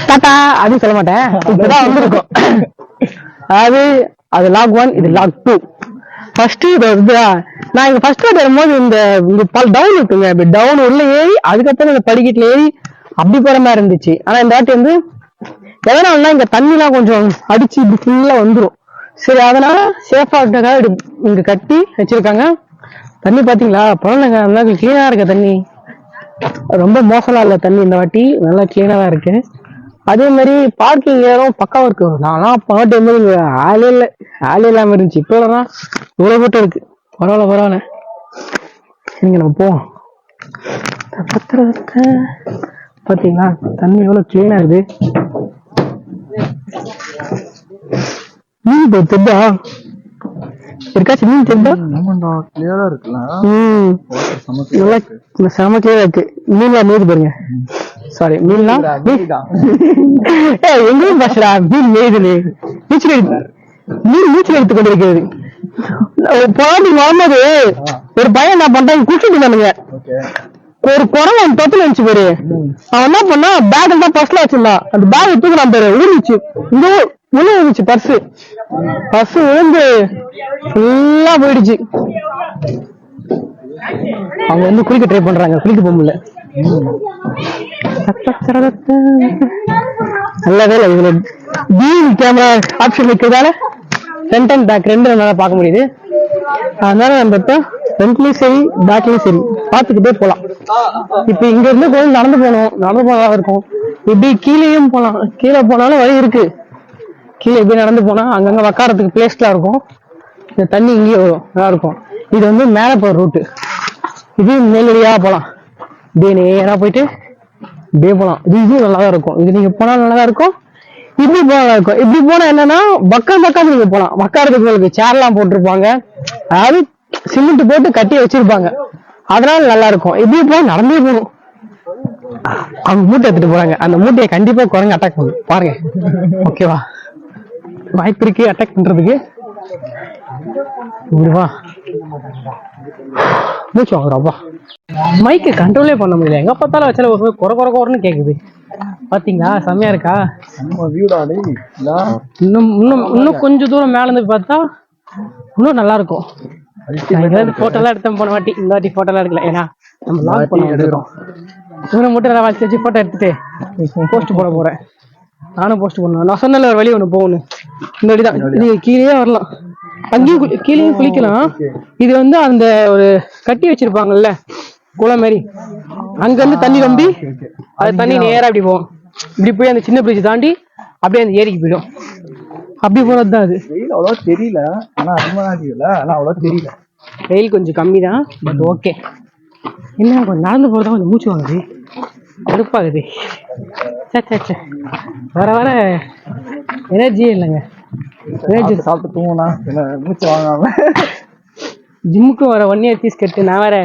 டாடா அப்படின்னு சொல்ல மாட்டேன். இப்பதான் வந்திருக்கும். அது லாக் 1, இது லாக் 2. ஃபர்ஸ்ட் இது நான் இங்க ஃபர்ஸ்ட் வரும்போது இந்த டவுன் இருக்குங்க, இப்படி டவுன் உள்ள ஏறி அதுக்கப்புறம் இந்த படிக்கட்டுல ஏறி அப்படி போற மாதிரி இருந்துச்சு. ஆனா இந்த வாட்டி வந்து எதனாலனா இங்க தண்ணி எல்லாம் கொஞ்சம் அடிச்சு இப்படி ஃபுல்லா வந்துரும். சரி, அதனால சேஃபா இங்க கட்டி வச்சிருக்காங்க. தண்ணி பாத்தீங்களா, பரவாயில்லைங்க, நல்லா கிளீனா இருக்க தண்ணி, ரொம்ப மோசமா இல்ல தண்ணி இந்த வாட்டி, நல்லா கிளீனா தான் இருக்கு. அதே மாதிரி பார்க்கிங் ஏறம் பக்காவா இருக்கு. நான்லாம் பாட்டு வந்து ஆளே இல்லாம இருந்துச்சு, இப்பதான் இவ்வளவு போட்டோ இருக்கு. பரவாயில்ல. சரிங்க, நம்ம போவோம். பாத்தீங்களா தண்ணி எவ்வளவு கிளீனா இருக்கு. மீன் தெரிஞ்சா இருக்காச்சு, மீன் தெரிஞ்சா செம கிளியரா இருக்கு. மீன்லாம் மேய்து பாருங்க. சாரி, மீன்லாம் எங்கேயும் பேசுறா, மீன் மேய்து நீச்சல் எடுத்து கொண்டிருக்கிறது. பாண்டி முகமது ஒரு பையன் என்ன பண்றாங்க, குளிச்சுட்டு இருந்தானுங்க. ஒரு குரல் அவன் தொத்துல இருந்துச்சு பாரு. அவன் என்ன பண்ணா, பேக் தான் பர்ஸ்ல வச்சிருந்தான். அந்த பேக் தூக்குறான் பாரு, ஊறிச்சு. இந்த விழுந்துச்சு பர்ஸ் விழுந்து ஃபுல்லா போயிடுச்சு. அவங்க வந்து குளிக்க ட்ரை பண்றாங்க, குளிக்க போக முடியல. நல்ல வேலை இதுல டிவி கேமரா ஆப்ஷன் இருக்கிறதால ஃப்ரண்ட் அண்ட் பேக் ரெண்டு நல்லா பார்க்க முடியுது. அதனால நம்ம இப்ப ஃப்ரண்ட்லயும் சரி பேக்லயும் சரி பார்த்துக்கிட்டே போலாம். இப்ப இங்க இருந்து கொஞ்சம் நடந்து போனதா இருக்கும். இப்படி கீழேயும் போலாம், கீழே போனாலும் வழி இருக்கு. கீழே இப்படி நடந்து போனா அங்கங்க உக்காரத்துக்கு பிளேஸ்லாம் இருக்கும். இந்த தண்ணி இங்கேயே வரும், நல்லா இருக்கும். இது வந்து மேல போற ரூட்டு, இது மேலடியா போலாம். இப்படியே நேரா போயிட்டு இப்படியே போலாம். இது நல்லாதான் இருக்கும். இது நீங்க போனா நல்லாதான் இருக்கும், இப்படி போனா நல்லா இருக்கும். இப்படி போனா என்னன்னா பக்கம் நீங்க போலாம். உக்காரத்துக்கு உங்களுக்கு சேர் எல்லாம் போட்டிருப்பாங்க, அதாவது சிமெண்ட் போட்டு கட்டி வச்சிருப்பாங்க, அதனால நல்லா இருக்கும். இப்படி போய் நடந்தே போகணும். அவங்க மூட்டை எடுத்துட்டு போறாங்க, அந்த மூட்டையை கண்டிப்பா குரங்கு அட்டாக் பண்ணும் பாருங்க. ஓகேவா, வாய்ப்பு இருக்கு அட்டாக் பண்றதுக்கு. மூச்சு வாங்குறப்பா, மைக்கு கண்ட்ரோலே பண்ண முடியல, எங்க பார்த்தாலும் வச்சால ஒரு குறை கேக்குது. பாத்தீங்களா, செம்மையா இருக்கா. இன்னும் கொஞ்சம் தூரம் மேல இருந்து பார்த்தா இன்னும் நல்லா இருக்கும். போட்டோ எல்லாம் எடுத்தோம் போன வாட்டி, இந்த வாட்டி போட்டோ எல்லாம் எடுக்கல, ஏன்னா நம்ம லாக் பண்ணி எடுக்கிறோம். இவனை மட்டும் நல்லா வச்சு வச்சு போட்டோ எடுத்துட்டு போஸ்ட் போட போறேன். நானும் போஸ்ட் பண்ணுவேன். நான் சொன்னல ஒரு வழி ஒண்ணு போகணும், இந்த வழிதான். நீங்க கீழே வரலாம், அங்கேயும் கீழேயும் குளிக்கலாம். இது வந்து அந்த ஒரு கட்டி வச்சிருப்பாங்கல்ல குளம் மாதிரி, அங்க இருந்து தண்ணி நம்பி அது தண்ணி நேரா அப்படி போகும். இப்படி போய் அந்த சின்ன பிரிட்ஜ் தாண்டி அப்படியே அந்த ஏரிக்கு போயிடும். அப்படி போறதுதான் அது. வெயில் அவ்வளவா தெரியல, ஆனா அவ்வளவா தெரியல. வெயில் கொஞ்சம் கம்மி தான், பட் ஓகே. என்ன கொஞ்சம் நடந்து போறதா கொஞ்சம் மூச்சு வாங்குது, கடுப்பாகுது. வர எனர்ஜியே இல்லைங்க. எனர்ஜி சாப்பிட்டு தூங்கினா மூச்சு வாங்காம ஜிம்முக்கு வர 1 year ஃபீஸ் கட்டு. நான் வேற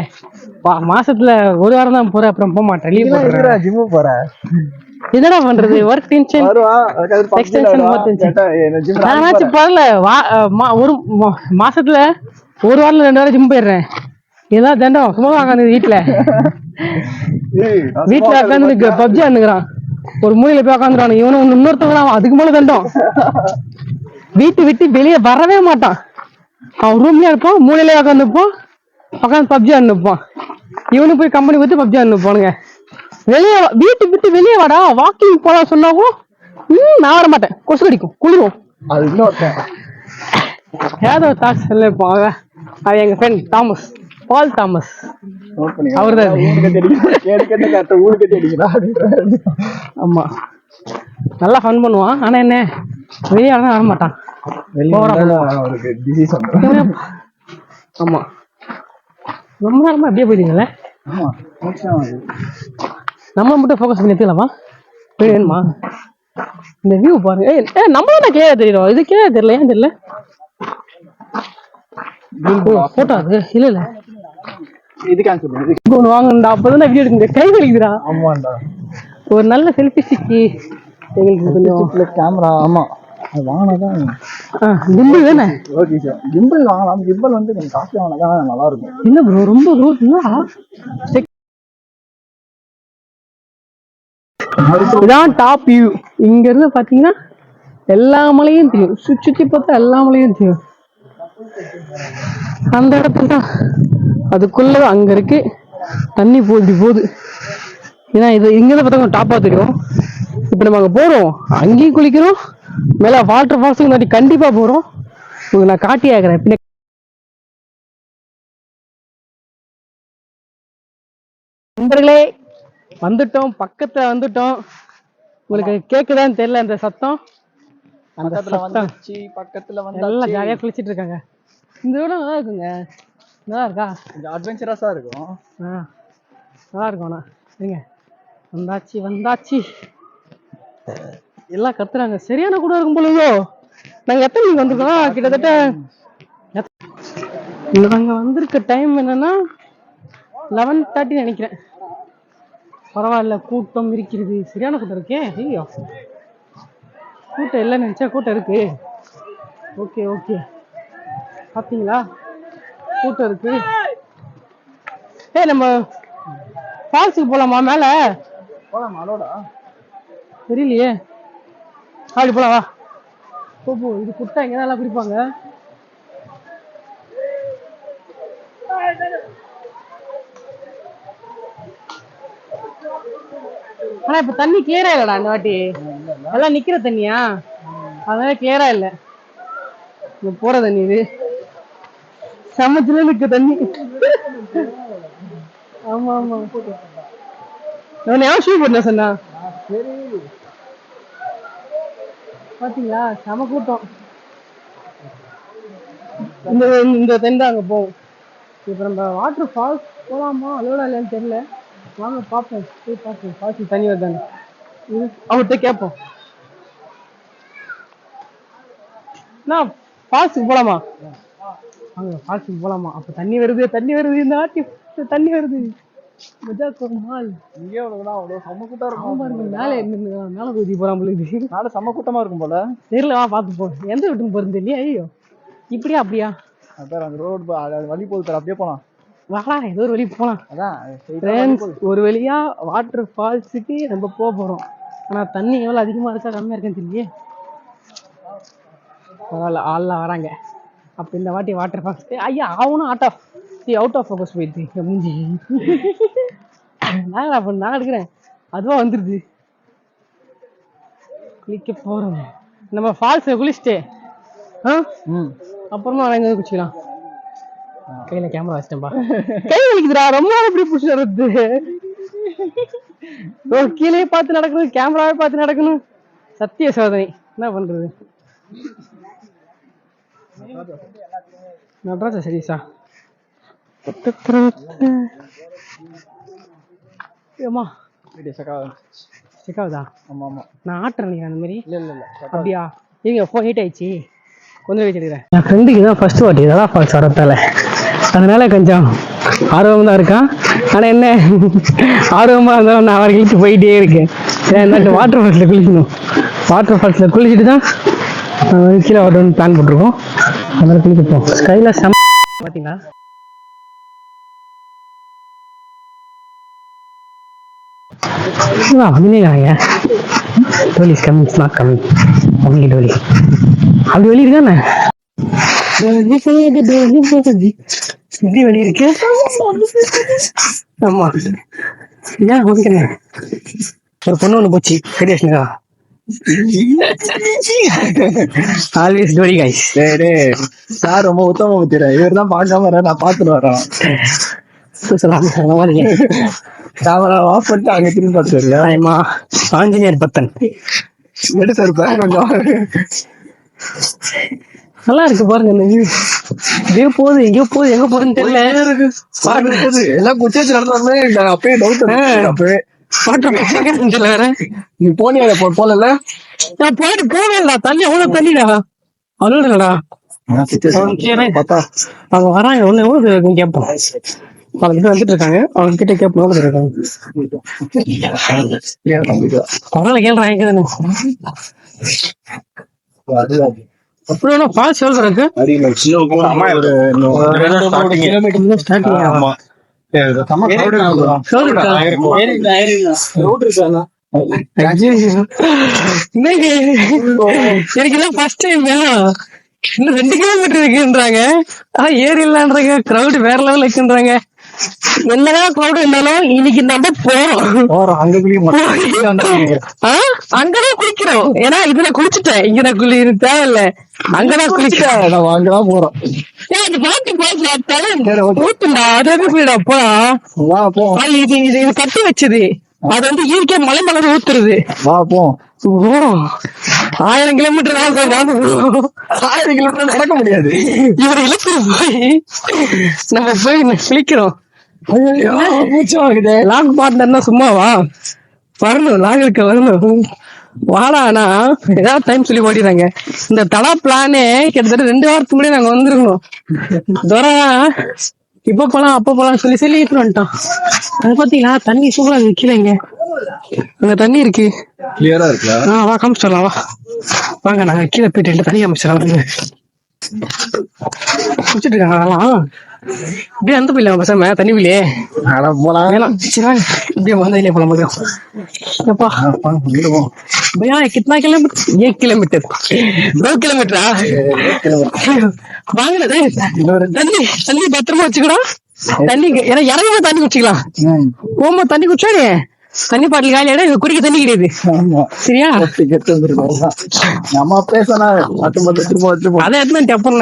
மாசத்துல ஒரு வாரம் தான் போறேன், அப்புறம் போக மாட்டேன், லீவ் போடுறேன். ஜிம்மு போறேன், என்னடா பண்றது, ஒர்க் டென்ஷன், எக்ஸ்டென்ஷன் நானாச்சும் பரல. ஒரு மாசத்துல ஒரு வாரம் 2 வாரம் ஜிம் போயிடுறேன். ஏதாவது தண்டம் சும்மா உட்காந்து வீட்டுல உட்காந்து பப்ஜி ஆடுங்கிறான், ஒரு மூலையில போய் உட்காந்துறான். இவனு இன்னொருத்தவங்க அதுக்கு மேல தண்டம், வீட்டு விட்டு வெளியே வரவே மாட்டான். அவன் ரூம்லயே இருப்பான், மூலையிலே உட்காந்துப்பான், உட்காந்து பப்ஜி ஆடுப்பான். இவனு போய் கம்பெனி கொடுத்து பப்ஜி ஆடுப்பானுங்க. வெளியே வீட்டு விட்டு வெளியே வாடா, வாக்கிங் போலாம் சொன்னாவும் நான் வர மாட்டேன், கொசு கடிக்கும், குளிரும். அது இன்னொருத்தன் ஏதோ தாக்ஸ் இருப்பான், அது எங்க ஃப்ரெண்ட் தாமஸ், பால் தாமஸ், அவர்தான். ஆமா, நல்லா ஃபன் பண்ணுவான். ஆனா என்ன வெளியே வர மாட்டான். ஆமா, ரொம்ப நேரமா அப்படியே போயிட்டீங்களே. நம்ம மட்டும் ஃபோக்கஸ் பண்ணி எடுத்துக்கலாமா, வேணுமா? இந்த வியூ பாருங்க. நம்ம தான் கிளியரா தெரியும், இது கிளியரா தெரியல, ஏன் தெரியல. போட்டோ அது இல்ல வாங்கண்டா, அப்பதான் வீடியோ எடுக்க கை வலிக்குதுடா. ஆமாண்டா, ஒரு நல்ல செல்ஃபி ஸ்டிக்கு எங்களுக்கு கொஞ்சம் கேமரா. ஆமா, அது வாங்கினாதான். கிம்பிள் தானே, ஓகே சார், கிம்பிள் வாங்கலாம். கிம்பிள் வந்து கொஞ்சம் காசு வாங்கினாதான் நல்லா இருக்கும். என்ன ப்ரோ ரொம்ப இதான் டாப் வியூ. இங்க இருந்து பாத்தீங்கன்னா எல்லா மலையும் தெரியும். சுற்றி பார்த்தா எல்லா மலையும் தெரியும். அந்த இடத்துல தான் அதுக்குள்ள அங்க இருக்கு தண்ணி போகுது. ஏன்னா இது இங்கிருந்து பார்த்தா டாப்பா தெரியும். இப்ப நம்ம அங்க போறோம், அங்கேயும் குளிக்கிறோம், மேல வாட்டர் ஃபால்ஸுக்கு கண்டிப்பா போறோம். உங்களுக்கு நான் காட்டி ஆகிறேன். நண்பர்களே வந்துட்டோம், பக்கத்துல வந்துட்டோம். உங்களுக்கு கேக்குதான்னு தெரியல அந்த சத்தம். அந்த சத்தம் பக்கத்துல எல்லாம் ஜாலியா குளிச்சிட்டு இருக்காங்க. இந்த இடம் நல்லா இருக்குங்க. நல்லா இருக்கா? கொஞ்சம் அட்வென்ச்சரஸா இருக்கும். நல்லா இருக்கும். சரிங்க, வந்தாச்சு. எல்லாம் கத்துறாங்க. சரியான கூட இருக்கும் பொழுதோ. நாங்க எத்தனை மணிக்கு வந்திருக்கோம்? கிட்டத்தட்ட நாங்க வந்திருக்க டைம் என்னன்னா 11:30 நினைக்கிறேன். பரவாயில்ல, கூட்டம் இருக்கிறது. சரியான கூட்டம் இருக்கே. ஐயோ, கூட்டம் இல்லைன்னு நினைச்சா கூட்டம் இருக்கு. ஓகே பாத்தீங்களா, கூட்டம் இருக்கு. நம்ம ஃபால்ஸுக்கு போலாமா? மேல போலாமா? அலோடா தெரியலையே. அப்படி போலாம், வா. போ. இது குட்டா இங்க நல்லா குடிப்பாங்க. ஆனா இப்ப தண்ணி கிளியரா இல்லடா இந்த வாட்டி. எல்லாம் நிக்கிற தண்ணியா, அதனால கிளியரா இல்ல. போற தண்ணி இது சமத்துல நிக்க தண்ணி. ஆமா நான் ஷூ போட்டேன் சொன்னா. பாத்தீங்களா, செம கூட்டம். இந்த தென் அங்க போவோம். இப்ப நம்ம வாட்டர் ஃபால்ஸ் போலாமா அலோடா இல்லையான்னு தெரியல. வாங்க பாப்போம், போய் பார்ப்போம். ஃபால்ஸ் தண்ணி வருதானே அவர்கிட்ட கேட்போம். ஃபால்ஸுக்கு போலாமா? வாங்க ஃபால்ஸுக்கு போலாமா? அப்ப தண்ணி வருது. இந்த ஆட்டி தண்ணி வருது. மேல குதி போறான். செம்ம கூட்டமா இருக்கும் போல. தெரியல, வா பாத்து போ. எந்த வீட்டுக்கு போறது தெரியல. ஐயோ, இப்படியா அப்படியா? அந்த ரோடு வழி போகுது, அப்படியே போலாம். வாடா, ஏதோ ஒரு வழி போலாம். ஒரு வழியா வாட்டர் ஃபால்ஸுக்கு நம்ம போறோம். ஆனா தண்ணி எவ்வளவு அதிகமா இருக்கா கம்மியா இருக்குன்னு தெரியலையே. பரவாயில்ல, ஆள்லாம் வராங்க. அப்ப இந்த வாட்டி வாட்டர் ஃபால்ஸ். ஐயா, அவனும் அவுட் ஆஃப் ஃபோக்கஸ் போயிடுது. மூஞ்சி நான் எடுக்கிறேன், அதுவா வந்துருது. குளிக்க போறோம் நம்ம. ஃபால்ஸ் குளிச்சுட்டு அப்புறமா எங்க குளிச்சுக்கலாம். கையில கேமரா வச்சிட்டேன்பா. கை வலிக்குதுடா, ரொம்ப நாள் இப்படி புடிச்சு வருது. கீழே பார்த்து நடக்கணும், கேமராவே பார்த்து நடக்கணும். சத்திய சோதனை. என்ன பண்றது? நடராஜா சரிசா. ஏமா செக்காவுதா? நான் ஆட்டுறேன் அந்த மாதிரி. இல்ல அப்படியா? இருங்க, ஃபோன் ஹீட் ஆயிடுச்சு, கொஞ்சம் வச்சுருக்கிறேன். என் ஃப்ரெண்டுக்கு தான் ஃபர்ஸ்ட் வாட்டி இதெல்லாம் ஃபால்ஸ் வரத்தால, அதனால கொஞ்சம் ஆர்வம் தான் இருக்கான். ஆனால் என்ன ஆர்வமாக இருந்தாலும் நான் அவரை இழுத்து போயிட்டே இருக்கேன். ஏன்னா வாட்டர் ஃபால்ஸில் குளிக்கணும். வாட்டர் ஃபால்ஸில் குளிச்சுட்டு தான் கீழே வரணும்னு பிளான் போட்டிருக்கோம். அதனால குளிக்கப்போம். ஸ்கைல செம்ம பார்த்தீங்களா? Dolly is coming, it's not coming. Only Dolly. அப்படி வெளியே இருக்கானே, எப்படி வெளியே இருக்கு? ஆமா, ஏன் ஓகேண்ணே. ஒரு பொண்ணு ஒண்ணு போச்சு பெரியஷ்ணா. ஆல்வேஸ் டோலி கைஸ். சார் ரொம்ப உத்தம பத்திர, இவர் தான் பார்க்காம வர, நான் பார்த்துட்டு வரேன். ஆஃப் பண்ணிட்டு அங்க திரும்பி பார்த்துருக்கேன். ஆஞ்சநேயர் பத்தன் எடுத்து இருப்பேன். கொஞ்சம் நல்லா இருக்கு பாருங்க. இந்த வியூ எங்கேயோ போகுது, எங்க போகுதுன்னு தெரியல. எல்லாம் குச்சி நடந்த அப்பயே டவுட். அப்பவே வேற நீ போனியா? போல நான் போயிட்டு போவேன்டா. தண்ணி அவ்வளவு தண்ணிடா, அவ்வளோடா. அவங்க வராங்க, ஒண்ணு எவ்வளவு கேட்போம். பல பேர் வந்துட்டு இருக்காங்க, அவங்க கிட்ட கேட்போம். எவ்வளவு இருக்காங்க பரவாயில்ல, கேள்றாங்க. அப்படி ஒன்னும் ஃபால்ஸ் எவ்வளவு இருக்கு? என்னங்க எனக்கு எல்லாம் ஃபர்ஸ்ட் டைம். இன்னும் 2 கிலோமீட்டர் இருக்குன்றாங்க. ஏறி இல்லன்றாங்க. கிரௌட் வேற லெவல் இருக்குன்றாங்க. என்னதான் கிரௌட் இருந்தாலும் இன்னைக்கு நம்ம போறோம். அங்கதான் குளிக்கிறோம். ஏன்னா இதுல குளிச்சுட்டேன். இங்க நான் தேவையில்ல. அங்கதான் குளிக்கிறேன். நம்ம அங்கதான் போறோம். இது கட்டி வச்சது. அது வந்து இயற்கை மலை மலர் ஊத்துறது. 1000 கிலோமீட்டர் 1000 கிலோமீட்டர் நடக்க முடியாது. இவரை இழுத்துட்டு போய் நம்ம போய் குளிக்கிறோம். லாங் பார்ட்னர்னா சும்மாவா வரணும்? லாங் இருக்க வரணும். வாடானா ஏதாவது டைம் சொல்லி ஓடிடுறாங்க. இந்த தடா பிளானே கிட்டத்தட்ட 2 வாரத்துக்கு முன்னாடி நாங்க வந்துருக்கோம். துரா இப்ப போலாம் அப்ப போலாம் சொல்லி இட்டு வந்துட்டோம். அது பாத்தீங்களா தண்ணி சூப்பரா வைக்கலைங்க. அங்க தண்ணி இருக்கு. கிளியரா இருக்கா? வா காமிச்சிடலாம். வா வாங்க நாங்க கீழே போயிட்டு தண்ணி காமிச்சிடலாம். குடிச்சிட்டு இருக்காங்க அதெல்லாம். இப்படியே அந்த போயிடலாம் பசங்க தண்ணி போயிலே போலாம். வேணாம் சரி வாங்க இப்படியே வந்ததுலேயே போலாம். மதியம் भैया कितना किलोमीटर? 1 किलोमीटर 2 किलोमीटर வாங்க தண்ணி தண்ணி பத்திரமா வச்சுக்கணும். தண்ணி ஏன்னா இறங்கும்போது தண்ணி குடிச்சிக்கலாம். போகும்போது தண்ணி குடிச்சா தண்ணி பாட்டில் காலியாட குடிக்க தண்ணி கிடையாது. சரியா? நம்ம பேசலாம். அதை எடுத்து அப்புறம்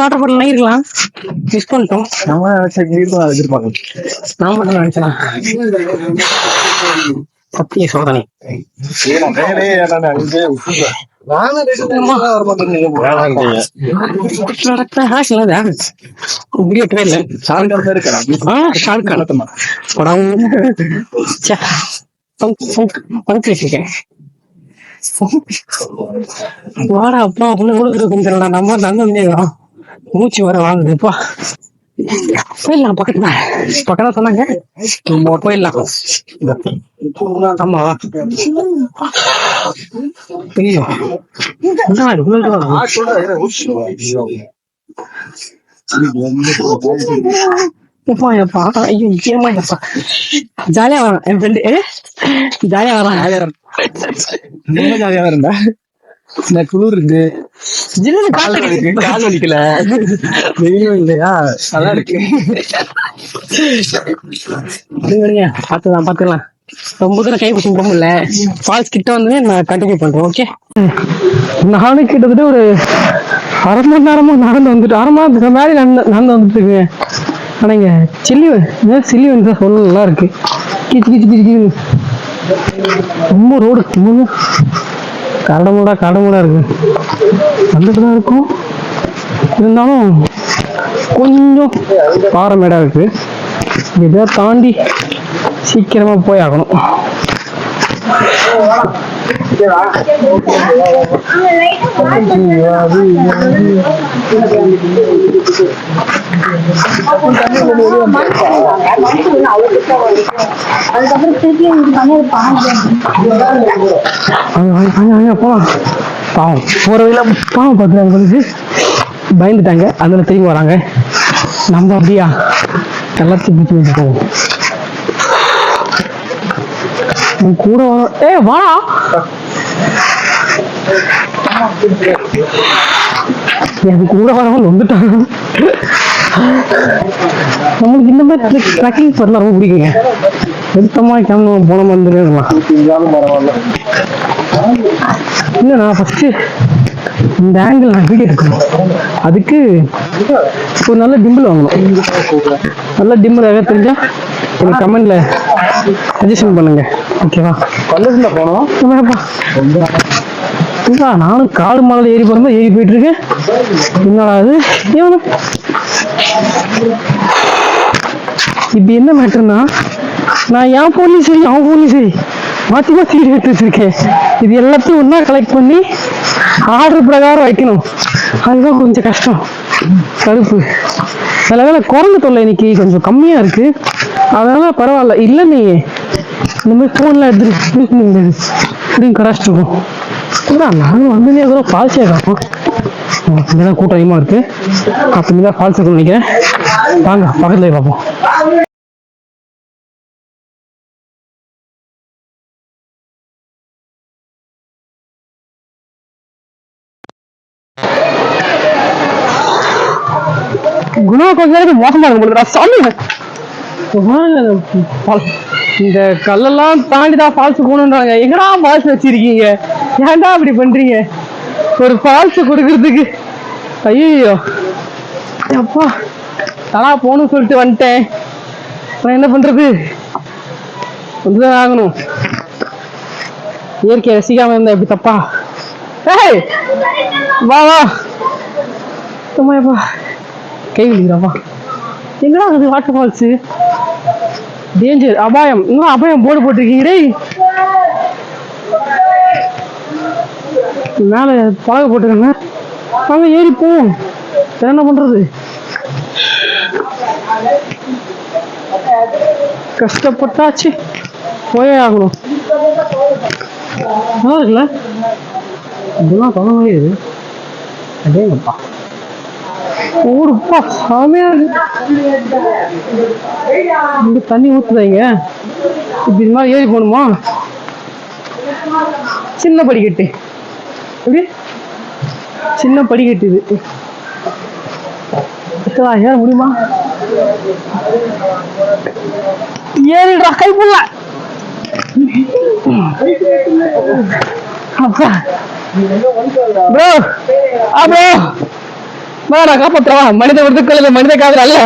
வாட்டர் பாட்டில் இருக்கலாம். மிஸ் பண்ணிட்டோம். நம்ம எதிர்பார்க்கலாம். நான் மட்டும் நினைச்சலாம். சத்திய சோதனை. வாடா அப்பா உள்ள நம்ம நல்ல மூச்சு வர வாங்குதுப்பா. போயிடலாம் பக்கத்துல சொன்னாங்க போயிடலாம். ஆமா ஜாலியா வரான் என் ஃப்ரெண்டு. ஜாலியா வரான். ஜாலியா வரேன்டா. குளிர் இருக்கு. கால் வலிக்கல. வெயிலும் இல்லையா? நல்லா இருக்கு. பாத்துக்கலாம். ரொம்ப தூரம் கை பிடிச்சி போக முடியல. ஃபால்ஸ் கிட்ட வந்து நான் கண்டினியூ பண்றேன். ஓகே நானும் கிட்டத்தட்ட ஒரு 1/2 மணி நேரமா நடந்து வந்துட்டு 1/2 மணி நேரத்துக்கு மேலே நடந்து வந்துட்டு இருக்கேன். ஆனா இங்க சில்லி வந்து சொல்ல நல்லா இருக்கு. கீச்சு கீச்சு கீச்சு கீச்சு ரொம்ப ரோடு கடமுடா இருக்கு. வந்துட்டுதான் இருக்கும். இருந்தாலும் கொஞ்சம் பாரமேடா இருக்கு. இதை தாண்டி சீக்கிரமா போய் ஆகணும். போலாம். பாவம் போற வழியில பாவம் பார்த்து பயந்துட்டாங்க. அதுல திரும்பி வராங்க. நம்ம அப்படியா எல்லாத்தையும் பிடிச்சி வச்சு போவோம். கூட வாடா. எனக்கு கூட வரவங்க வந்துட்டாங்க. நம்மளுக்கு இந்த மாதிரி ட்ரெக்கிங் பண்ணலாம் ரொம்ப பிடிக்குங்க. எடுத்தமா கிளம்பணும் போன வந்துடலாம். இல்லை நான் ஃபர்ஸ்ட் இந்த ஆங்கிள் நான் வீடியோ எடுக்கணும். அதுக்கு ஒரு நல்ல டிம்பிள் வாங்கணும். நல்ல டிம்பிள் எதாவது தெரிஞ்சா எனக்கு கமெண்ட்ல சஜஷன் பண்ணுங்க. ஓகேவா? பல்லூர்ல போனோம். நானும் காடு மலை ஏறி போறோம் ஏறி போயிட்டு இருக்கேன். என்னடா அது இப்ப என்ன மேட்டர்னா நான் என் போன்லயும் சரி அவன் போன்லயும் சரி மாத்தி மாத்தி எடுத்து வச்சிருக்கேன். இது எல்லாத்தையும் ஒன்னா கலெக்ட் பண்ணி ஆர்டர் பிரகாரம் வைக்கணும். அதுதான் கொஞ்சம் கஷ்டம். கடுப்பு. சில வேலை குரங்கு தொல்லை இன்னைக்கு கொஞ்சம் கம்மியா இருக்கு. அதனால பரவாயில்ல. இல்லை நீ இந்த மாதிரி போன்ல எடுத்துட்டு அப்படின்னு கடாச்சிட்டு இருக்கோம். நானும் வந்து ஃபால்ஸே காப்போம். இங்கதான் கூட்டம் அதிகமா இருக்கு. அப்ப இங்கதான் ஃபால்ஸ் இருக்குன்னு நினைக்கிறேன். வாங்க பக்கத்துல பார்ப்போம். குணா கொஞ்சம் மோசமா இருக்கும் சாமி. இந்த கல்லெல்லாம் தாண்டிதான் ஃபால்ஸ் போகணுன்றாங்க. எங்கடா ஃபால்ஸ் வச்சிருக்கீங்க? ஏன்டா அப்படி பண்றீங்க? ஒரு ஃபால்ஸ் கொடுக்கறதுக்கு ஐயோ அப்பா தலா போகணும்னு சொல்லிட்டு வந்துட்டேன். நான் என்ன பண்றது? வந்துதான் ஆகணும். இயற்கையை ரசிக்காம இருந்தா எப்படி தப்பா? ஏய் வா வா கை விழுகிறாப்பா. எங்கடா அது வாட்டர் ஃபால்ஸ்? டேஞ்சர், அபாயம். இன்னும் அபாயம் போர்டு போட்டிருக்கீங்க. மேல பழக போட்டுருக்காங்க. அவங்க ஏறி போவோம். என்ன பண்றது? கஷ்டப்பட்டாச்சு, போயே ஆகணும். நல்லா இருக்குல்ல? இதெல்லாம் தொலைவே இது. அதேங்கப்பா ஊருப்பா சாமியா இருக்கு. இங்க தண்ணி ஊத்துதாங்க. இப்படி இது மாதிரி ஏறி போகணுமா? சின்ன படிக்கட்டு, எப்படி சின்ன படிக்கட்டு இது. ஏற முடியுமா? ஏறிடுறா கை புள்ள. அப்பா ப்ரோ நான் காப்பாற்றுவா. மனித விருதுக்கள் மனித காதல் அல்ல,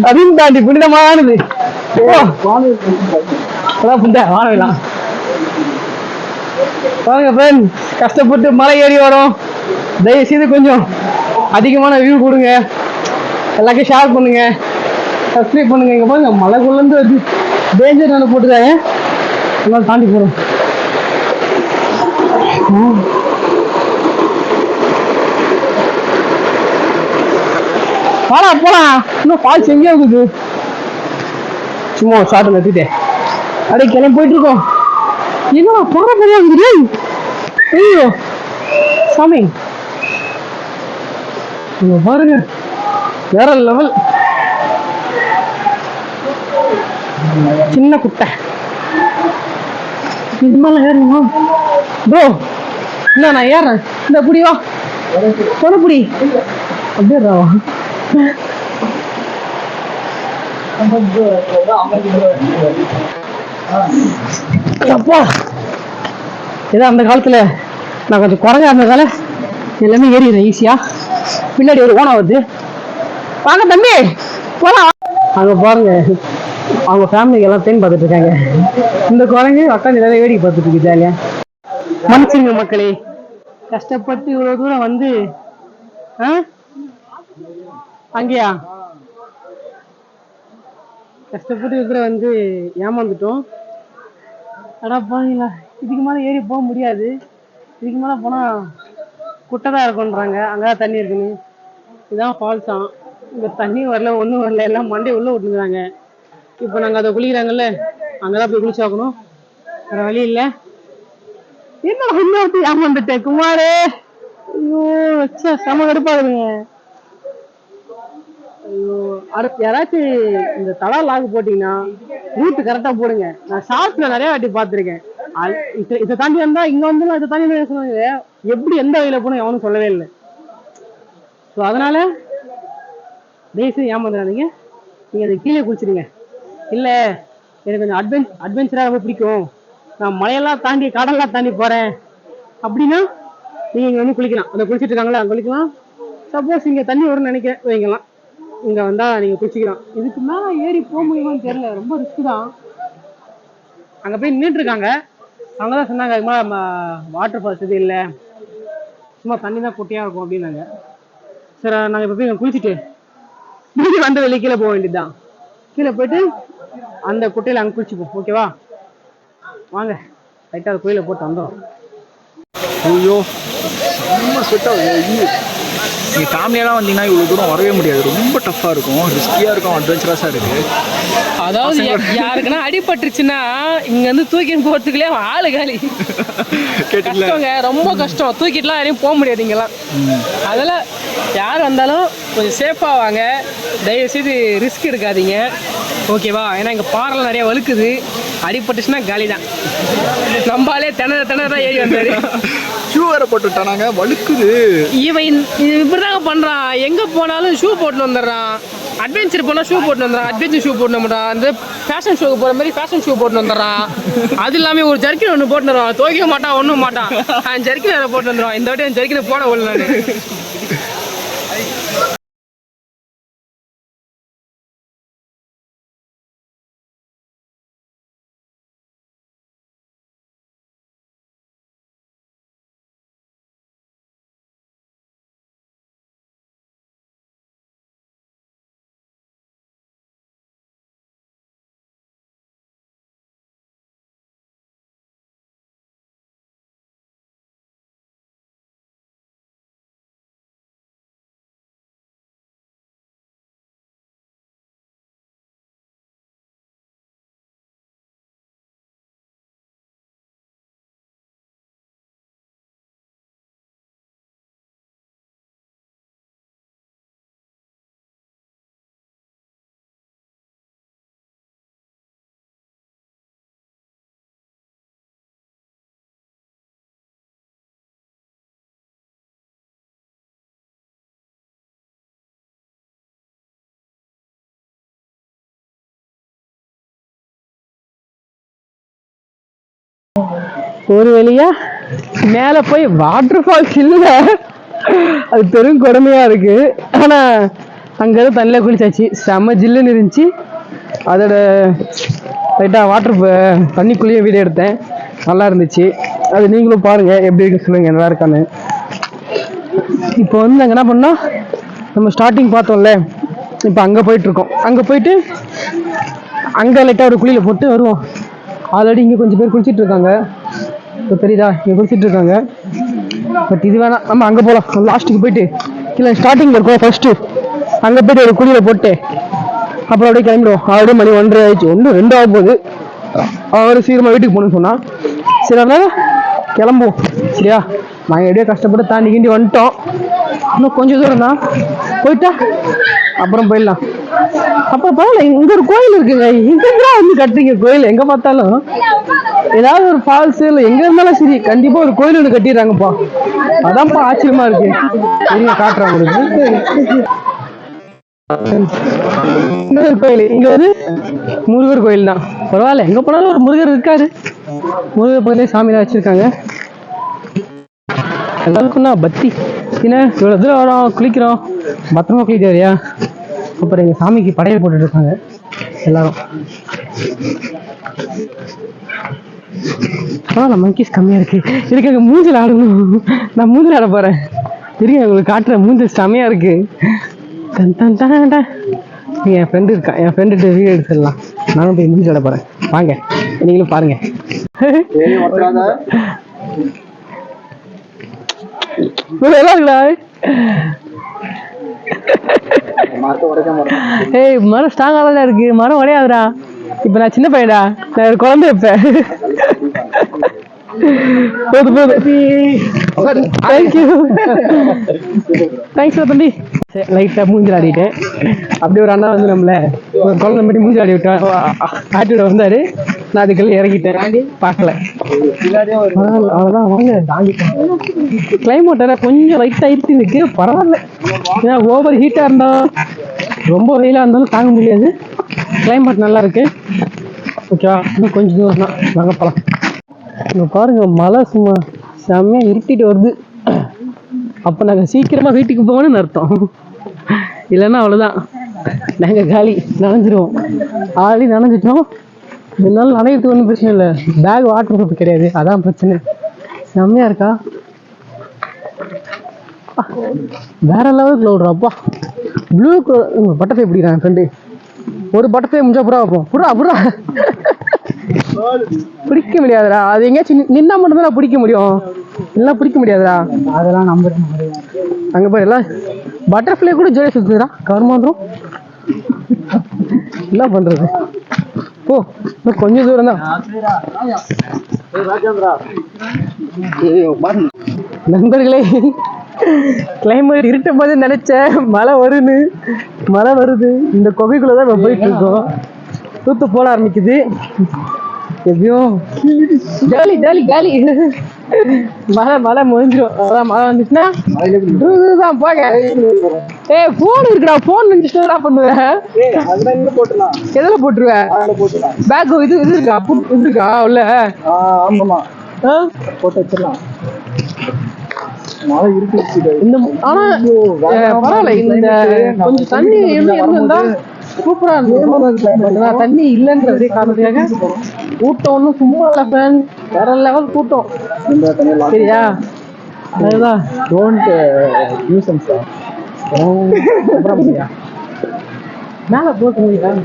அதையும் தாண்டி புனிதமானது. வாழலாம் வாங்க ஃப்ரெண்ட். கஷ்டப்பட்டு மலை ஏறி வரோம். தயவு செய்து கொஞ்சம் அதிகமான வியூ கொடுங்க, எல்லாத்தையும் ஷேர் பண்ணுங்க, சப்ஸ்கிரைப் பண்ணுங்க. இங்க பாருங்க மலைக்குள்ளேருந்து வந்து டேஞ்சர் நான் போட்டுருக்காங்க. எல்லாம் தாண்டி போறோம். வாடா போலாம். இன்னும் ஃபால்ஸ் எங்கேயோ இருக்குது. சும்மா ஷார்ட் நிறுத்திட்டேன். அப்படியே கிளம்பி போயிட்டு இருக்கோம். என்னடா போற பெரியா இருக்குது? ஐயோ சாமி பாருங்க, வேற லெவல். சின்ன குட்டை இது மேல ஏறணுமா ப்ரோ? இல்ல நான் ஏறேன். இந்த புடிவா தொலைப்புடி அப்படியே ராவா. அப்பா ஏதோ அந்த காலத்துல நான் கொஞ்சம் குறைஞ்சா இருந்ததால எல்லாமே ஏறிடுறேன் ஈஸியா. பின்னாடி ஒரு ஓனா வருது. வாங்க தம்பி போலாம். அங்க பாருங்க அவங்க ஃபேமிலிக்கு எல்லாம் தேன் பார்த்துட்டு இருக்காங்க. இந்த குரங்கு உட்காந்து எல்லாரும் வேடிக்கை பார்த்துட்டு இருக்கு ஜாலியா. மன்னிச்சுங்க மக்களே, கஷ்டப்பட்டு இவ்வளவு தூரம் வந்து அங்கேயா கஷ்டப்பட்டு இருக்கிற வந்து ஏமாந்துட்டோம். அடா பாருங்களா, இதுக்கு மேலே ஏறி போக முடியாது. இதுக்கு மேலே போனால் குட்டை தான் இருக்குன்றாங்க. அங்கேதான் தண்ணி இருக்குன்னு. இதுதான் ஃபால்ஸாம். இங்கே தண்ணி வரல, ஒன்றும் வரல, எல்லாம் மண்டே உள்ளே விட்டுருக்குறாங்க. இப்போ நாங்கள் அதை குளிக்கிறாங்கல்ல, அங்கதான் போய் குளிச்சாக்கணும். வேற வழி இல்லை. என்ன இன்னொருத்தி ஏமாந்துட்டேன் குமாரே. ஐயோ வச்சா செம கடுப்பாகுதுங்க. ஐயோ யாராச்சும் இந்த தடா லாக் போட்டீங்கன்னா ரூட் கரெக்டா போடுங்க. நான் ஷார்ட்ஸ்ல நிறைய வாட்டி பார்த்துருக்கேன். இதை தாண்டி வந்தா இங்க வந்து இதை தாண்டி சொன்னாங்க. எப்படி எந்த வழியில போகணும் எவனும் சொல்லவே இல்லை. ஸோ அதனால தயவுசெய்து ஏமாந்துடாதீங்க. நீங்க அதை கீழே குளிச்சிடுங்க. இல்லை எனக்கு கொஞ்சம் அட்வென்ச்சராக ரொம்ப பிடிக்கும், நான் மலையெல்லாம் தாண்டி கடல்லாம் தாண்டி போறேன் அப்படின்னா நீங்க இங்க வந்து குளிக்கலாம். அந்த குளிச்சுட்டு இருக்காங்களா அங்க குளிக்கலாம். சப்போஸ் இங்க தண்ணி வரும்னு நினைக்க வைக்கலாம், இங்க வந்தா நீங்க குளிச்சுக்கலாம். இதுக்கு மேல ஏறி போக முடியுமான்னு தெரியல, ரொம்ப ரிஸ்க் தான். அங்க போய் நின்றுட்டு இருக்காங்க. அவங்கதான் சொன்னாங்க அது மாதிரி வாட்டர் ஃபால்ஸ் இது இல்லை, சும்மா தண்ணி தான் குட்டியா இருக்கும் அப்படின்னாங்க. சரி நாங்க இப்ப போய் குளிச்சுட்டு திரும்பி வந்த வெளியே கீழே போக வேண்டியதுதான். கீழே போயிட்டு அந்த குட்டையில அங்க குளிச்சுப்போம். ஓகேவா? வாங்க ரைட்டா அது கோயில போட்டு வந்தோம். ஐயோ ரொம்ப ஸ்வெட் ஆகுது. நீங்கள் ஃபேமிலியெல்லாம் வந்தீங்கன்னா இவ்வளோ தூரம் வரவே முடியாது. ரொம்ப டஃப்பாக இருக்கும், ரிஸ்கியாக இருக்கும், அட்வென்ச்சரஸாக இருக்குது. அதாவது யாருக்குன்னா அடிபட்டுருச்சுன்னா இங்க வந்து தூக்கின்னு போறதுக்குள்ளே ஆளு காலி. கஷ்டங்க, ரொம்ப கஷ்டம். தூக்கிட்டுலாம் யாரையும் போக முடியாது இங்கெல்லாம். அதெல்லாம் யார் வந்தாலும் கொஞ்சம் சேஃபாக வாங்க, தயவு செய்து ரிஸ்க் எடுக்காதீங்க. ஓகேவா? ஏன்னா இங்கே பாறைலாம் நிறைய வழுக்குது, அடிபட்டுச்சுன்னா காலி தான். நம்மளாலே திணற தான் ஏறி வந்தாரு. ஷூ வேற போட்டுட்டானாங்க, வழுக்குது. இவன் இப்படிதாங்க பண்றான். எங்க போனாலும் ஷூ போட்டு வந்துடுறான். அட்வென்ச்சர் போனா ஷூ போட்டு வந்துடுறான். அட்வென்ச்சர் ஷூ போட்டு வந்துடுறான். அந்த ஃபேஷன் ஷோக்கு போற மாதிரி ஃபேஷன் ஷூ போட்டு வந்துடுறான். அது இல்லாம ஒரு ஜர்க்கின் ஒன்று போட்டு வந்துடுவான். துவைக்க மாட்டான், ஒன்றும் மாட்டான். ஜர்க்கின் வேற போட்டு வந்துடுவான். இந்த வாட்டி ஜர்க்கினை போட விடல நான். ஒரு வழியா மேல போய் வாட்டர் ஃபால்ஸ் இல்ல, அது பெரும் கொடுமையா இருக்கு. ஆனா அங்க தண்ணில குளிச்சாச்சு, செம்ம ஜில்லுன்னு இருந்துச்சு. அதோட லைட்டா தண்ணிக்குள்ளேயே வீடியோ எடுத்தேன், நல்லா இருந்துச்சு. அது நீங்களும் பாருங்க, எப்படி இருக்கு சொல்லுங்க, நல்லா இருக்கான்னு. இப்போ வந்து நாங்கள் என்ன பண்ணோம், நம்ம ஸ்டார்டிங் பார்த்தோம்ல, இப்போ அங்கே போயிட்டு இருக்கோம். அங்கே போயிட்டு அங்கே லைட்டாக ஒரு குழியில் போட்டு வருவோம். ஆல்ரெடி இங்கே கொஞ்சம் பேர் குளிச்சுட்டு இருக்காங்க, இப்போ தெரியுதா, இங்கே குளிச்சுட்டு இருக்காங்க. பட் இது வேணாம், நம்ம அங்கே போகலாம். லாஸ்ட்டுக்கு போயிட்டு இல்லை ஸ்டார்டிங்கில் இருக்கோம் ஃபர்ஸ்ட்டு, அங்கே போயிட்டு ஒரு குழியில் போட்டு அப்புறம் அப்படியே கிளம்பிடுவோம். ஆல்ரெடி மணி 1:30 ஆயிடுச்சு, 1-2 ஆக போகுது. அவர் சீக்கிரமாக வீட்டுக்கு போகணும்னு சொன்னால் சரி, அதனால கிளம்புவோம். சரியா, நாங்கள் எப்படியோ கஷ்டப்பட்டு தாண்டி கிண்டி வந்துட்டோம். இன்னும் கொஞ்சம் தூரம் தான், போயிட்டா அப்புறம் போயிடலாம். அப்புறம் பரவாயில்ல, இங்கே ஒரு கோயில் இருக்குங்க. இங்கெல்லாம் வந்து கட்டுறீங்க கோயில், எங்கே பார்த்தாலும் ஏதாவது ஒரு ஃபால்ஸ் இல்லை எங்கே இருந்தாலும் சரி, கண்டிப்பாக ஒரு கோயில் ஒன்று கட்டிடுறாங்கப்பா. அதான்ப்பா ஆச்சரியமா இருக்கு. நீங்க காட்டுறேன் உங்களுக்கு. கோயில் இங்க வந்து முருகர் கோயில் தான். பரவாயில்ல, எங்க போனாலும் ஒரு முருகர் இருக்காரு. முருகர் பக்கத்துலேயே சாமியெல்லாம் வச்சிருக்காங்க. எல்லாருக்கும் தான் பக்தி. ஏன்னா இவ்வளோ தூரம் வரோம், குளிக்கிறோம், பத்திரமா குளிக்க வரையா. அப்புறம் எங்கள் சாமிக்கு படையல் போட்டுட்டு இருக்காங்க எல்லாரும். பரவாயில்ல, மங்கீஸ் கம்மியாக இருக்கு. இருக்கு, அங்கே மூஞ்சில் ஆடணும். நான் மூஞ்சில் ஆட போகிறேன். இருக்கு, உங்களுக்கு காட்டுறேன். மூஞ்சில் செம்மையாக இருக்கு. என் ஃப்ரெண்டு இருக்கான், என் ஃப்ரெண்டுகிட்ட வீடியோ எடுத்துடலாம். நானும் போய் மூஞ்சி ஆட போகிறேன். வாங்க, நீங்களும் பாருங்க. ஏய், மரம் ஸ்ட்ராங்காக தான் இருக்கு, மரம் உடையாதுடா. இப்ப நான் சின்ன பையடா, நான் ஒரு குழந்தை இருப்பேன். போதும் தேங்க்யூ தேங்க்ஸ் தம்பி. லைட்டாக மூஞ்சில் ஆடிட்டேன். அப்படியே ஒரு அண்ணா வந்து நம்மள ஒரு குழந்தை மட்டும் மூஞ்சி ஆடி விட்டேன், ஆட்டிவிட வந்தாரு. நான் அதுக்குள்ள இறங்கிட்டேன், பார்க்கல. அவ்வளோதான், வாங்க தாங்கிட்டேன். கிளைமேட் வேற கொஞ்சம் லைட்டாக இருட்டு இருக்கு, பரவாயில்ல. ஏன்னா ஓவர் ஹீட்டாக இருந்தால், ரொம்ப வெயிலாக இருந்தாலும் தாங்க முடியாது. கிளைமேட் நல்லா இருக்கு. ஓகேவா, இன்னும் கொஞ்சம் தூரம் தான், வாங்க போகலாம். இங்கே பாருங்க, மழை சும்மா செம்மையாக இருட்டிட்டு வருது. அப்போ நாங்கள் சீக்கிரமாக வீட்டுக்கு போகணும்னு அர்த்தம். இல்லைன்னா அவ்வளோதான், நாங்கள் காலி, நனைஞ்சிருவோம். ஆல்ரெடி நனைஞ்சிட்டோம். இதனால நனையிறதுக்கு ஒன்றும் பிரச்சனை இல்லை, பேக் வாட்டர் ப்ரூஃப் கிடையாது, அதான் பிரச்சனை. செம்மையாக இருக்கா, வேற லெவலுக்கு லவுடுறாப்பா. ப்ளூ பட்டர்ஃப்ளை பிடிக்கிறான் ஃப்ரெண்டு. ஒரு பட்டர்ஃப்ளை முடிஞ்சா புறா வைப்போம். புறா பிடிக்க முடியாதுடா, அது எங்கேயாச்சும் நின்னா மட்டும்தான் பிடிக்க முடியும், இல்லைன்னா பிடிக்க முடியாதுடா. அதெல்லாம் நம்ப அங்கே போய் எல்லாம் பட்டர்ஃப்ளை கூட ஜோடி சுற்றுதுடா, கவர்மாந்திரம். என்ன பண்றது, போ, கொஞ்சம் தூரம் தான். நண்பர்களே, கிளைமேட் இருட்டும் போது நினைச்சேன் மழை வருது. இந்த குகைக்குள்ளதான் நம்ம போயிட்டு இருக்கோம். தூத்து போட ஆரம்பிக்குது. எப்படியும் ஜாலி. மழை முடிஞ்சிடும். அதான் மழை வந்துச்சுன்னா தான் போக. போன் இருக்குடா, போன் நினைச்சுட்டு பண்ணுவேன். எதுல போட்டுருவேன்? பேக் இது இருக்கா உள்ள? ஆமாமா போட்டு வச்சிடலாம். மழை இருக்கு. ஆனா பரவாயில்ல, இந்த கொஞ்சம் தண்ணி இருந்தா சூப்பரா இருந்துச்சு. தண்ணி இல்லைன்றதே காரணத்துக்காக கூட்டம் ஒன்றும் சும்மா இல்லை ஃபேன், வேற லெவல் கூட்டம். சரியா? அதுதான் டோன்ட் நியூசன்ஸ். மேலே போட்டு வச்சுக்காங்க.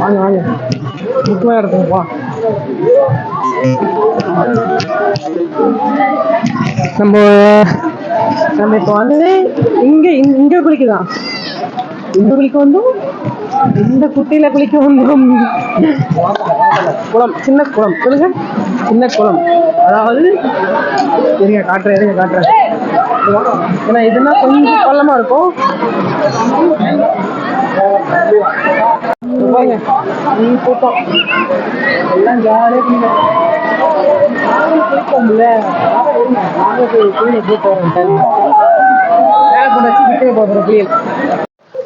வாங்க முக்கியமாக இடத்துக்குப்பா. நம்ம இப்போ வந்து இங்க குளிக்கலாம். இந்த குளிக்க வந்தோம், இந்த குட்டையில குளிக்க வந்தோம். குளம், சின்ன குளம். சொல்லுங்க, சின்ன குளம். அதாவது இருங்க காட்டுறேன். ஏன்னா இதுனா கொஞ்சம் பள்ளமா இருக்கும். கூட்டம் எல்லாம் ஜாலியாக குளிப்போம்ல.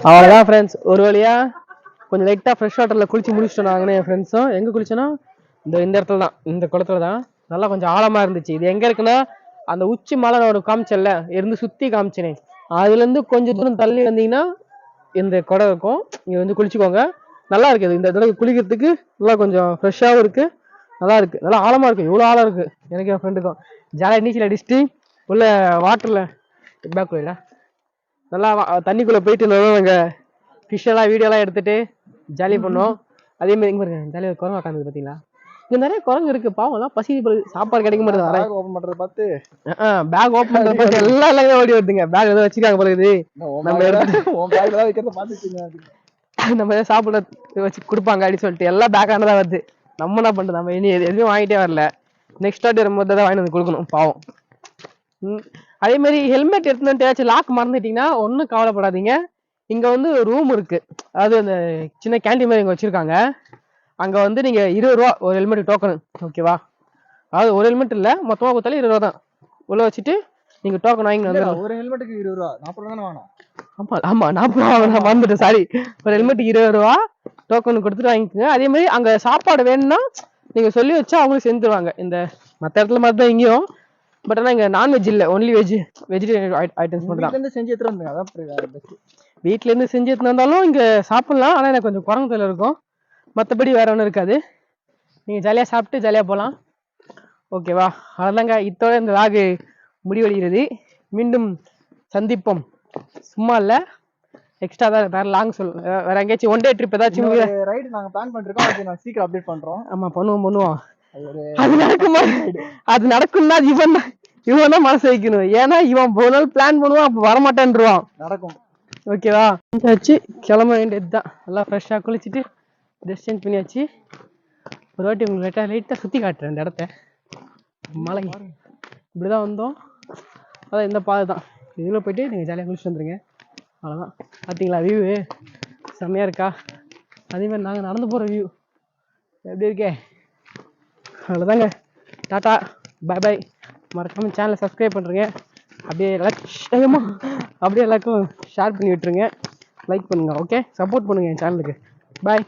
அவ்வளோதான் ஃப்ரெண்ட்ஸ். ஒரு வழியா கொஞ்சம் லைட்டாக ஃப்ரெஷ் வாட்டரில் குளிச்சு முடிச்சுட்டோம் நாங்கள் என் ஃப்ரெண்ட்ஸும். எங்கே குளிச்சோன்னா இந்த இடத்துல தான், இந்த குளத்துல தான். நல்லா கொஞ்சம் ஆழமாக இருந்துச்சு. இது எங்கே இருக்குன்னா, அந்த உச்சி மலை நான் ஒரு காமிச்சல இருந்து சுற்றி காமிச்சினேன், அதுலேருந்து கொஞ்சம் தூரம் தள்ளி வந்தீங்கன்னா இந்த குடம் இருக்கும். இங்கே வந்து குளிச்சுக்கோங்க, நல்லா இருக்குது. இந்த தடவை குளிக்கிறதுக்கு நல்லா கொஞ்சம் ஃப்ரெஷ்ஷாகவும் இருக்குது, நல்லா இருக்குது, நல்லா ஆழமாக இருக்குது. இவ்வளோ ஆழம் இருக்குது. எனக்கு என் ஃப்ரெண்டுக்கும் ஜாலியாக நீச்சல் அடிச்சுட்டு உள்ள வாட்டரில் பேக்குள்ள நல்லா தண்ணிக்குள்ளே போயிட்டு இருந்தோம். நாங்கள் ஃபிஷ்ஷெல்லாம் வீடியோலாம் எடுத்துகிட்டு ஜாலி பண்ணோம். அதேமாதிரி இங்கே பாருங்க, ஜாலியாக குரங்கு உட்காந்து பார்த்தீங்களா? இங்கே நிறைய குரங்கு இருக்குது. பாவம்லாம் பசி சாப்பாடு கிடைக்க மாட்டேது. பேக் ஓப்பன் பண்ணுறத பார்த்து பேக் ஓப்பன் பண்ணுறத பார்த்து எல்லாம் ஓடி வருதுங்க. பேக் ஏதோ வச்சுக்காங்க போகுது. நம்ம வைக்கிறத பார்த்துச்சுங்க. நம்ம ஏதோ சாப்பிட வச்சு கொடுப்பாங்க அப்படின்னு சொல்லிட்டு எல்லாம் பேக்கான தான் வருது. நம்ம என்ன பண்ணுறது? நம்ம இனி எதுவுமே வாங்கிட்டே வரல. நெக்ஸ்ட் வாட்டி வரும்போது தான் வாங்கி வந்து கொடுக்கணும். பாவம். அதே மாதிரி ஹெல்மெட் எடுத்துன்னு ஏதாச்சும் லாக் மறந்துட்டீங்கன்னா ஒன்றும் கவலைப்படாதீங்க. இங்கே வந்து ரூம் இருக்குது, அதாவது அந்த சின்ன கேண்டீன் மாதிரி இங்கே வச்சுருக்காங்க. அங்கே வந்து நீங்கள் 20 ரூபா ஒரு ஹெல்மெட் டோக்கனு, ஓகேவா? அதாவது ஒரு ஹெல்மெட் இல்லை, மொத்தமாக கொடுத்தாலும் 20 ரூபா தான். உள்ள வச்சுட்டு நீங்கள் டோக்கன் வாங்கி வந்துடலாம். ஒரு ஹெல்மெட்டுக்கு 20 ரூபா, 40 ரூபா தானே வேணும்? ஆமாம் 40 ரூபா நான் மறந்துட்டேன், சாரி. ஒரு ஹெல்மெட்டுக்கு 20 ரூபா டோக்கன் கொடுத்துட்டு வாங்கிக்கோங்க. அதே மாதிரி அங்கே சாப்பாடு வேணும்னா நீங்கள் சொல்லி வச்சா அவங்களும் செஞ்சுருவாங்க. இந்த மற்ற இடத்துல மாதிரி தான் இங்கேயும். பட் ஆனால் இங்கே நான்வெஜ் இல்லை, ஒன்லி வெஜிடேரியன் ஐட்டம்ஸ் மட்டும் தான். செஞ்சு எடுத்துட்டு வந்துங்க, அதான் வீட்டிலேருந்து செஞ்சு எடுத்துட்டு வந்தாலும் இங்கே சாப்பிட்லாம். ஆனால் எனக்கு கொஞ்சம் குரங்கு தொல்லை இருக்கும், மற்றபடி வேற ஒன்றும் இருக்காது. நீங்கள் ஜாலியாக சாப்பிட்டு ஜாலியாக போகலாம், ஓகேவா? அவ்வளோதாங்க, இதோட இந்த லாகு முடிவடைகிறது. மீண்டும் சந்திப்போம். சும்மா இல்லை, எக்ஸ்ட்ரா தான், வேற லாங் வேற எங்கேயாச்சும் ஒன் டே ட்ரிப் ஏதாச்சும் ரைடு நாங்கள் பிளான் பண்ணிருக்கோம். அது நான் சீக்கிரம் அப்டேட் பண்ணுறோம். ஆமாம், பண்ணுவோம். அது நடக்குமா? அது நடக்கும்னா இவன் தான் மனசு வைக்கணும். ஏன்னா இவன் ஒரு நாள் பிளான் பண்ணுவான், அப்போ வரமாட்டேன்ருவான். நடக்கும், ஓகேவா? வச்சு கிளம்ப வேண்டியது தான். நல்லா ஃப்ரெஷ்ஷாக குளிச்சுட்டு ட்ரெஸ் சேஞ்ச் பண்ணியாச்சு. ஒரு வாட்டி உங்களுக்கு லைட்டாக சுற்றி காட்டுறேன் இந்த இடத்த. மலை இப்படிதான் வந்தோம். அதான் இந்த பாதை தான். இதில் போயிட்டு நீங்கள் ஜாலியாக குளிச்சுட்டு வந்துருங்க. அவ்வளோதான். பார்த்தீங்களா வியூ செம்மையாக இருக்கா? அதேமாதிரி நாங்கள் நடந்து போகிற வியூ எப்படி இருக்கே? அவ்வளோதாங்க, டாட்டா பாய். மறக்காமல் சேனலை சப்ஸ்கிரைப் பண்ணுறேங்க. அப்படியே எல்லாருக்கும் ஷேர் பண்ணி விட்டுருங்க, லைக் பண்ணுங்கள், ஓகே? சப்போர்ட் பண்ணுங்கள் என் சேனலுக்கு. பாய்.